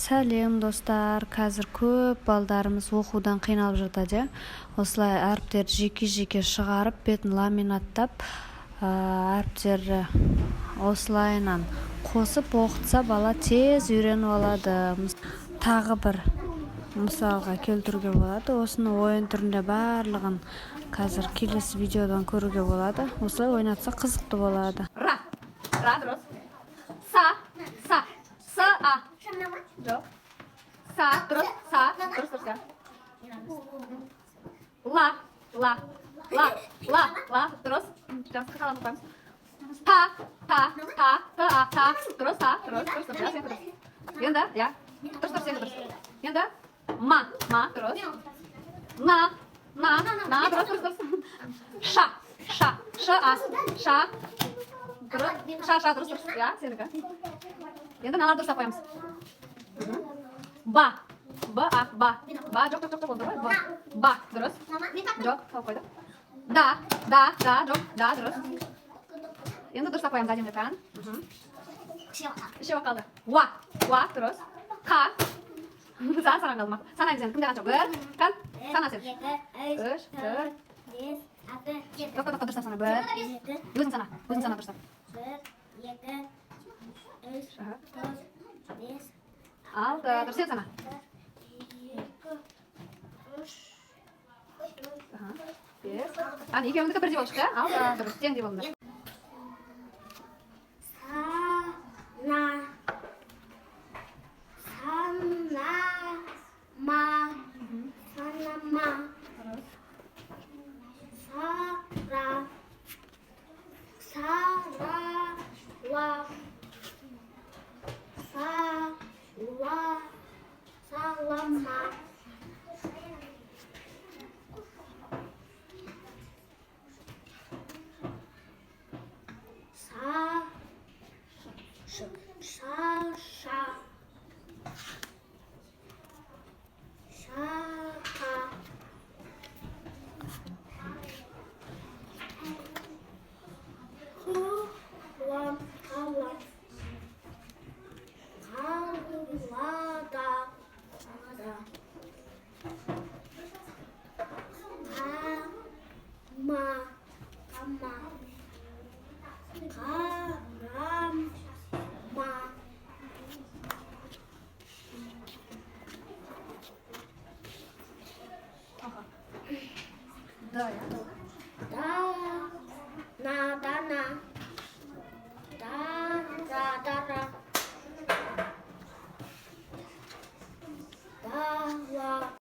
Сәлем достар, қазір көп балдарымыз оқудан қиналып жатады. Осылай әріптерді жеке-жеке шығарып, бетін ламинаттап, әріптерді осылайынан қосып оқытса, бала тез үйреніп алады. Тағы бір мысалға келтіруге болады. Осыны ойын түрінде барлығын қазір келесі видеодан көруге болады. Осылай ойнатса қызықты болады. Ра дұрыс. Са. А. Жоқ. Са, дұрыс. Дұрыс. Ла, дұрыс. Жақсы қаланып қоймыз. Та, дұрыс. Енді, я. Дұрыс. Енді, ма, дұрыс. На, дұрыс. Ша, дұрыс. Я, сенікі. Енді мыналар дұрыстап қоямыз. Ба, жоқ болды ғой. Ба, дұрыс. Жоқ, қалып қойды. Да, жоқ, да, дұрыс. Енді дұрыстап қоямыз әдемілікпен. Үшеу қалды. Уа, дұрыс. Қа, саған қалды ма? Санаймыз енді, кімде қанша? Бір, қан, сана сен. 3, 4, 5, 6, 7. Жоқ, дұрыстап сана. Бір, өзің сана дұрыстап. 1, 2, 3, 4, 5, 6, дұрыс сен сана. 2, 3, 4, 5. Екеуімдікі бірдей болып шықты. 6, дұрыс, теңдей болыңдар. Да, я.